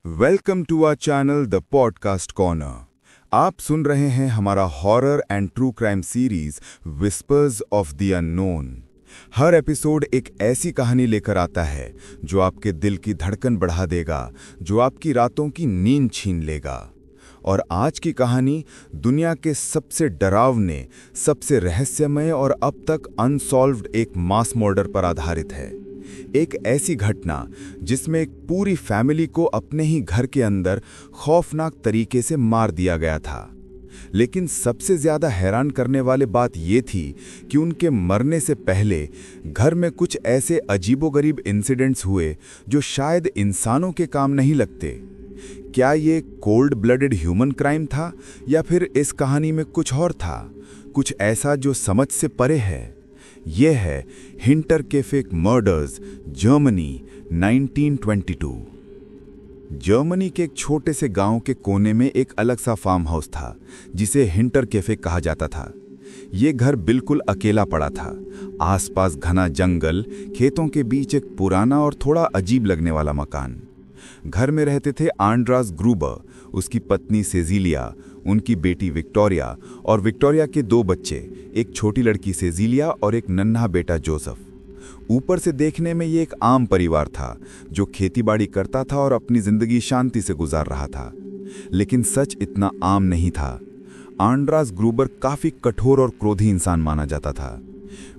Welcome to our channel the podcast corner. आप सुन रहे हैं हमारा horror and true crime series whispers of the unknown. हर एपिसोड एक ऐसी कहानी लेकर आता है जो आपके दिल की धड़कन बढ़ा देगा, जो आपकी रातों की नींद छीन लेगा। और आज की कहानी दुनिया के सबसे डरावने, सबसे रहस्यमय और अब तक अनसॉल्व्ड एक मास मर्डर पर आधारित है। एक ऐसी घटना जिसमें एक पूरी फैमिली को अपने ही घर के अंदर खौफनाक तरीके से मार दिया गया था। लेकिन सबसे ज्यादा हैरान करने वाली बात यह थी कि उनके मरने से पहले घर में कुछ ऐसे अजीबोगरीब इंसिडेंट्स हुए जो शायद इंसानों के काम नहीं लगते। क्या ये कोल्ड ब्लडेड ह्यूमन क्राइम था या फिर इस कहानी में कुछ और था, कुछ ऐसा जो समझ से परे है? यह है हिंटरकेफे मर्डर्स, जर्मनी 1922। जर्मनी के एक छोटे से गांव के कोने में एक अलग सा फार्म हाउस था जिसे हिंटरकेफे कहा जाता था। ये घर बिल्कुल अकेला पड़ा था। आसपास घना जंगल, खेतों के बीच एक पुराना और थोड़ा अजीब लगने वाला मकान। घर में रहते थे आंड्रास ग्रूबर, उसकी पत्नी सेजिलिया, उनकी बेटी विक्टोरिया और विक्टोरिया के दो बच्चे, एक छोटी लड़की सेजिलिया और एक नन्हा बेटा जोसेफ। ऊपर से देखने में ये एक आम परिवार था जो खेतीबाड़ी करता था और अपनी जिंदगी शांति से गुजार रहा था। लेकिन सच इतना आम नहीं था। आंड्रास ग्रूबर काफी कठोर और क्रोधी इंसान माना जाता था।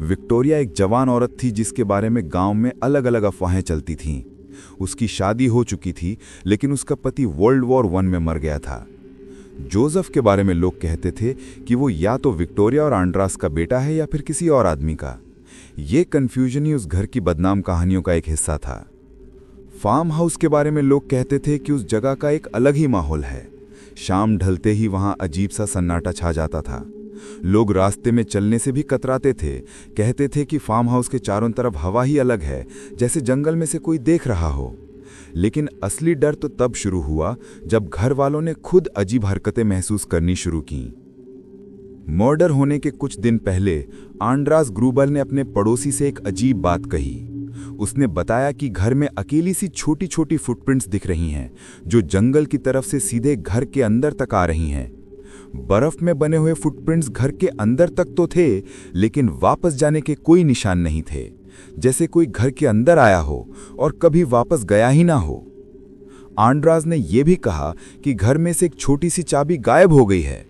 विक्टोरिया एक जवान औरत थी जिसके बारे में गांव में अलग अलग अफवाहें चलती थीं। उसकी शादी हो चुकी थी लेकिन उसका पति वर्ल्ड वॉर 1 में मर गया था। जोसेफ के बारे में लोग कहते थे कि वो या तो विक्टोरिया और आंड्रास का बेटा है या फिर किसी और आदमी का। ये कंफ्यूजन ही उस घर की बदनाम कहानियों का एक हिस्सा था। फार्म हाउस के बारे में लोग कहते थे कि उस जगह का एक अलग ही माहौल है। शाम ढलते ही वहां अजीब सा सन्नाटा छा जाता था। लोग रास्ते में चलने से भी कतराते थे। कहते थे कि फार्म हाउस के चारों तरफ हवा ही अलग है, जैसे जंगल में से कोई देख रहा हो। लेकिन असली डर तो तब शुरू हुआ जब घर वालों ने खुद अजीब हरकतें महसूस करनी शुरू की। मर्डर होने के कुछ दिन पहले आंड्रास ग्रूबर ने अपने पड़ोसी से एक अजीब बात कही। उसने बताया कि घर में अकेली सी छोटी छोटी फुटप्रिंट्स दिख रही हैं जो जंगल की तरफ से सीधे घर के अंदर तक आ रही हैं। बर्फ में बने हुए फुटप्रिंट्स घर के अंदर तक तो थे, लेकिन वापस जाने के कोई निशान नहीं थे, जैसे कोई घर के अंदर आया हो और कभी वापस गया ही ना हो। आंड्रास ने यह भी कहा कि घर में से एक छोटी सी चाबी गायब हो गई है।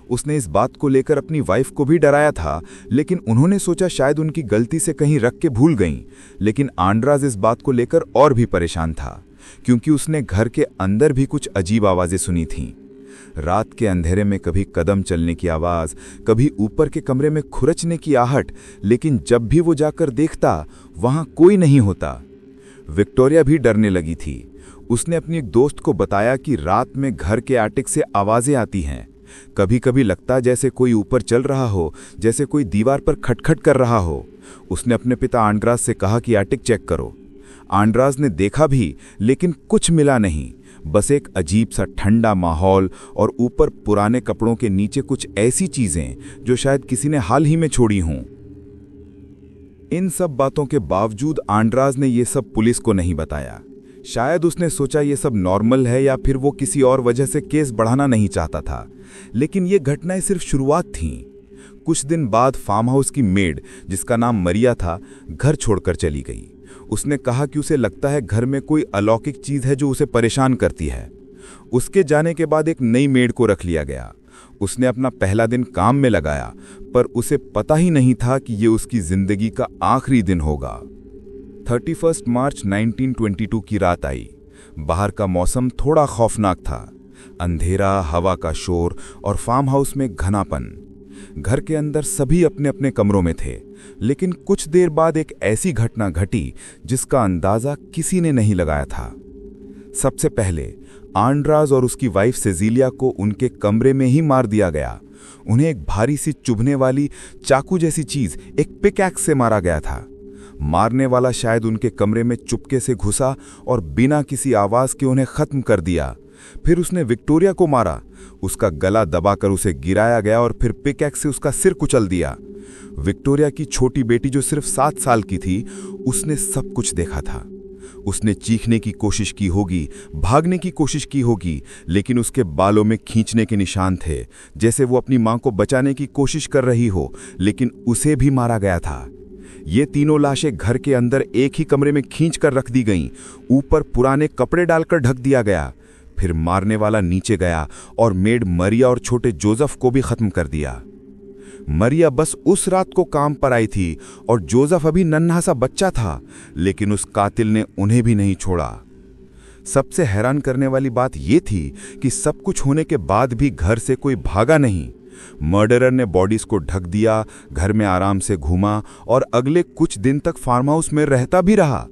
उसने इस बात को लेकर अपनी वाइफ को भी डराया था, लेकिन उन्होंने सोचा शायद उनकी गलती से कहीं रख के भूल गईं। लेकिन आंड्रास इस बात को लेकर और भी परेशान था, क्योंकि उसने घर के अंदर भी कुछ अजीब आवाजें सुनी थीं। रात के अंधेरे में कभी कदम चलने की आवाज, कभी ऊपर के कमरे में खुरचने की आहट, लेकिन जब भी वो जाकर देखता वहां कोई नहीं होता। विक्टोरिया भी डरने लगी थी। उसने अपनी एक दोस्त को बताया कि रात में घर के एटिक से आवाजें आती हैं। कभी कभी लगता जैसे कोई ऊपर चल रहा हो, जैसे कोई दीवार पर खटखट कर रहा हो। उसने अपने पिता आंड्रास से कहा कि एटिक चेक करो। आंड्रास ने देखा भी, लेकिन कुछ मिला नहीं। बस एक अजीब सा ठंडा माहौल और ऊपर पुराने कपड़ों के नीचे कुछ ऐसी चीजें जो शायद किसी ने हाल ही में छोड़ी हों। इन सब बातों के बावजूद आंड्रास ने ये सब पुलिस को नहीं बताया। शायद उसने सोचा ये सब नॉर्मल है या फिर वो किसी और वजह से केस बढ़ाना नहीं चाहता था। लेकिन ये घटनाएं सिर्फ शुरुआत थीं। कुछ दिन बाद फार्म हाउस की मेड, जिसका नाम मरिया था, घर छोड़कर चली गई। उसने कहा कि उसे लगता है घर में कोई अलौकिक चीज है जो उसे परेशान करती है। उसके जाने के बाद एक नई मेड को रख लिया गया। उसने अपना पहला दिन काम में लगाया, पर उसे पता ही नहीं था कि ये उसकी जिंदगी का आखिरी दिन होगा। 31 मार्च 1922 की रात आई। बाहर का मौसम थोड़ा खौफनाक था। अंधेरा, हवा का शोर और फार्म हाउस में घनापन। घर के अंदर सभी अपने अपने कमरों में थे। लेकिन कुछ देर बाद एक ऐसी घटना घटी जिसका अंदाजा किसी ने नहीं लगाया था। सबसे पहले आंड्रास और उसकी वाइफ सेजिलिया को उनके कमरे में ही मार दिया गया। उन्हें एक भारी सी चुभने वाली चाकू जैसी चीज, एक पिकैक्स से मारा गया था। मारने वाला शायद उनके कमरे में चुपके से घुसा और बिना किसी आवाज के उन्हें खत्म कर दिया। फिर उसने विक्टोरिया को मारा। उसका गला दबाकर उसे गिराया गया और फिर पिकैक्स से उसका सिर कुचल दिया। विक्टोरिया की छोटी बेटी जो सिर्फ 7 साल की थी, उसने सब कुछ देखा था। उसने चीखने की कोशिश की होगी, भागने की कोशिश की होगी, लेकिन उसके बालों में खींचने के निशान थे, जैसे वो अपनी मां को बचाने की कोशिश कर रही हो, लेकिन उसे भी मारा गया था। ये तीनों लाशें घर के अंदर एक ही कमरे में खींच कर रख दी गईं, ऊपर पुराने कपड़े डालकर ढक दिया गया। फिर मारने वाला नीचे गया और मेड मरिया और छोटे जोसेफ को भी खत्म कर दिया। मरिया बस उस रात को काम पर आई थी और जोसेफ अभी नन्हा सा बच्चा था, लेकिन उस कातिल ने उन्हें भी नहीं छोड़ा। सबसे हैरान करने वाली बात यह थी कि सब कुछ होने के बाद भी घर से कोई भागा नहीं। मर्डरर ने बॉडीज को ढक दिया, घर में आराम से घूमा और अगले कुछ दिन तक फार्म हाउस में रहता भी रहा।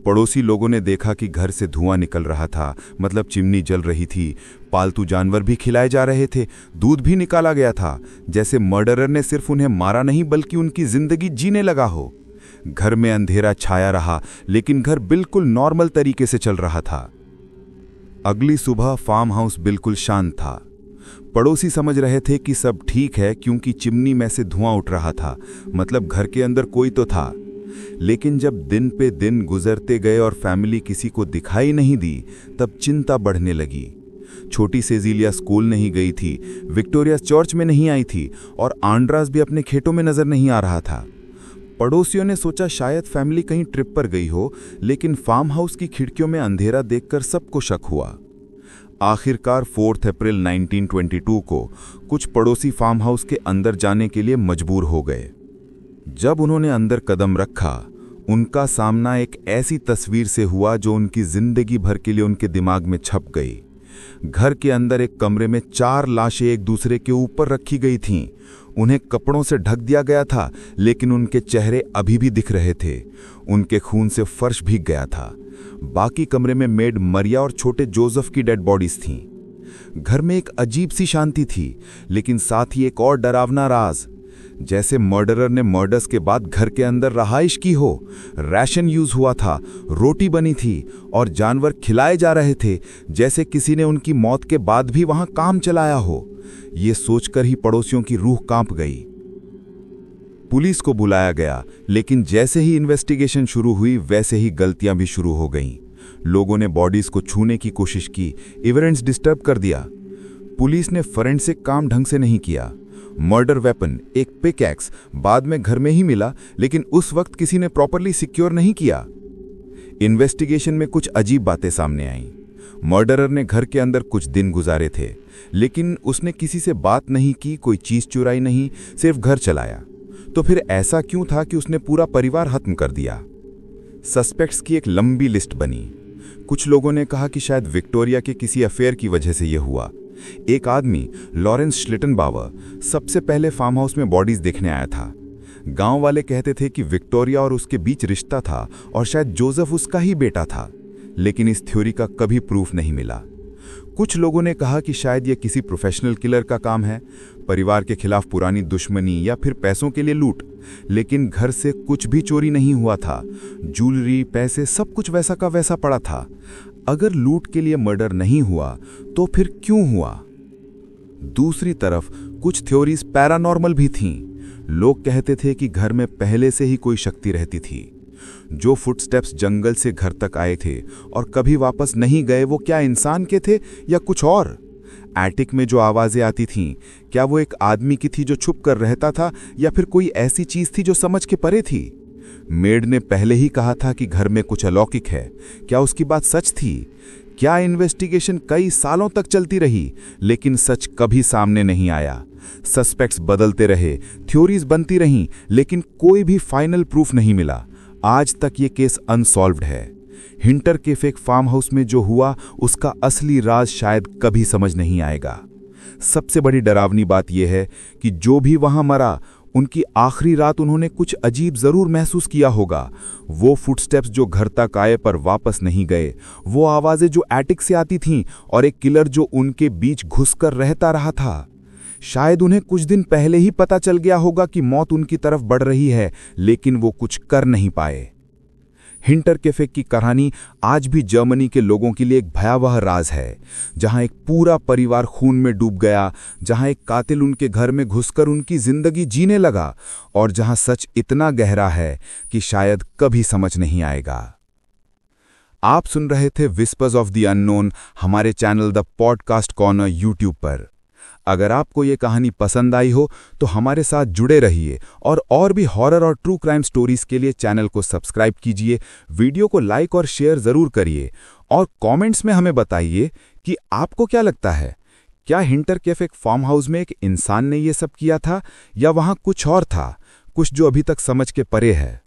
पड़ोसी लोगों ने देखा कि घर से धुआं निकल रहा था, मतलब चिमनी जल रही थी। पालतू जानवर भी खिलाए जा रहे थे, दूध भी निकाला गया था, जैसे मर्डरर ने सिर्फ उन्हें मारा नहीं बल्कि उनकी जिंदगी जीने लगा हो। घर में अंधेरा छाया रहा, लेकिन घर बिल्कुल नॉर्मल तरीके से चल रहा था। अगली सुबह फार्म हाउस बिल्कुल शांत था। पड़ोसी समझ रहे थे कि सब ठीक है, क्योंकि चिमनी में से धुआं उठ रहा था, मतलब घर के अंदर कोई तो था। लेकिन जब दिन पे दिन गुजरते गए और फैमिली किसी को दिखाई नहीं दी, तब चिंता बढ़ने लगी। छोटी सेजिलिया स्कूल नहीं गई थी, विक्टोरिया चर्च में नहीं आई थी और आंड्रास भी अपने खेतों में नजर नहीं आ रहा था। पड़ोसियों ने सोचा शायद फैमिली कहीं ट्रिप पर गई हो, लेकिन फार्म हाउस की खिड़कियों में अंधेरा देखकर सबको शक हुआ। आखिरकार 4 अप्रैल 1922 को कुछ पड़ोसी फार्म हाउस के अंदर जाने के लिए मजबूर हो गए। जब उन्होंने अंदर कदम रखा, उनका सामना एक ऐसी तस्वीर से हुआ जो उनकी जिंदगी भर के लिए उनके दिमाग में छप गई। घर के अंदर एक कमरे में 4 लाशें एक दूसरे के ऊपर रखी गई थीं। उन्हें कपड़ों से ढक दिया गया था, लेकिन उनके चेहरे अभी भी दिख रहे थे। उनके खून से फर्श भीग गया था। बाकी कमरे में मेड मरिया और छोटे जोसेफ की डेड बॉडीज थीं। घर में एक अजीब सी शांति थी, लेकिन साथ ही एक और डरावना राज, जैसे मर्डरर ने मर्डर्स के बाद घर के अंदर रहाइश की हो। राशन यूज हुआ था, रोटी बनी थी और जानवर खिलाए जा रहे थे, जैसे किसी ने उनकी मौत के बाद भी वहां काम चलाया हो। ये सोचकर ही पड़ोसियों की रूह कांप गई। पुलिस को बुलाया गया, लेकिन जैसे ही इन्वेस्टिगेशन शुरू हुई, वैसे ही गलतियां भी शुरू हो गईं। लोगों ने बॉडीज को छूने की कोशिश की, एविडेंस डिस्टर्ब कर दिया। पुलिस ने फोरेंसिक काम ढंग से नहीं किया। मर्डर वेपन, एक पिकैक्स, बाद में घर में ही मिला, लेकिन उस वक्त किसी ने प्रॉपरली सिक्योर नहीं किया। इन्वेस्टिगेशन में कुछ अजीब बातें सामने आईं। मर्डरर ने घर के अंदर कुछ दिन गुजारे थे, लेकिन उसने किसी से बात नहीं की, कोई चीज चुराई नहीं, सिर्फ घर चलाया। तो फिर ऐसा क्यों था कि उसने पूरा परिवार खत्म कर दिया? सस्पेक्ट्स की एक लंबी लिस्ट बनी। कुछ लोगों ने कहा कि शायद विक्टोरिया के किसी अफेयर की वजह से यह हुआ। एक आदमी, लॉरेंस श्लिटनबावर, सबसे पहले फार्म हाउस में बॉडीज देखने आया था। गांव वाले कहते थे कि विक्टोरिया और उसके बीच रिश्ता था और शायद जोसेफ उसका ही बेटा था, लेकिन इस थ्योरी का कभी प्रूफ नहीं मिला। कुछ लोगों ने कहा कि शायद यह किसी प्रोफेशनल किलर का काम है, परिवार के खिलाफ पुरानी दुश्मनी या फिर पैसों के लिए लूट। लेकिन घर से कुछ भी चोरी नहीं हुआ था, ज्वेलरी, पैसे, सब कुछ वैसा का वैसा पड़ा था। अगर लूट के लिए मर्डर नहीं हुआ, तो फिर क्यों हुआ? दूसरी तरफ कुछ थ्योरीज पैरानॉर्मल भी थीं। लोग कहते थे कि घर में पहले से ही कोई शक्ति रहती थी। जो फुटस्टेप्स जंगल से घर तक आए थे और कभी वापस नहीं गए, वो क्या इंसान के थे या कुछ और? एटिक में जो आवाजें आती थीं, क्या वो एक आदमी की थी जो छुप कर रहता था, या फिर कोई ऐसी चीज थी जो समझ के परे थी? मेड ने पहले ही कहा था कि घर में कुछ अलौकिक है। क्या उसकी बात सच थी? क्या इन्वेस्टिगेशन कई सालों तक चलती रही, लेकिन सच कभी सामने नहीं आया? सस्पेक्ट्स बदलते रहे, थ्योरीज बनती रहीं, लेकिन कोई भी फाइनल प्रूफ नहीं मिला। आज तक ये केस अनसॉल्व्ड है। हिंटर के फेक फार्म हाउस में जो हुआ, उसका असली राज शायद कभी समझ नहीं आएगा। सबसे बड़ी डरावनी बात यह है कि जो भी वहां मरा, उनकी आखिरी रात उन्होंने कुछ अजीब जरूर महसूस किया होगा। वो फुटस्टेप्स जो घर तक आए पर वापस नहीं गए, वो आवाजें जो एटिक से आती थीं, और एक किलर जो उनके बीच घुसकर रहता रहा था। शायद उन्हें कुछ दिन पहले ही पता चल गया होगा कि मौत उनकी तरफ बढ़ रही है, लेकिन वो कुछ कर नहीं पाए। हिंटर कैफे की कहानी आज भी जर्मनी के लोगों के लिए एक भयावह राज है, जहां एक पूरा परिवार खून में डूब गया, जहां एक कातिल उनके घर में घुसकर उनकी जिंदगी जीने लगा, और जहां सच इतना गहरा है कि शायद कभी समझ नहीं आएगा। आप सुन रहे थे विस्पर्स ऑफ द अननोन हमारे channel the podcast corner YouTube पर। अगर आपको ये कहानी पसंद आई हो तो हमारे साथ जुड़े रहिए और भी हॉरर और ट्रू क्राइम स्टोरीज के लिए चैनल को सब्सक्राइब कीजिए, वीडियो को लाइक और शेयर ज़रूर करिए और कमेंट्स में हमें बताइए कि आपको क्या लगता है, क्या हिंटर कैफे फार्म हाउस में एक इंसान ने ये सब किया था या वहाँ कुछ और था, कुछ जो अभी तक समझ के परे है।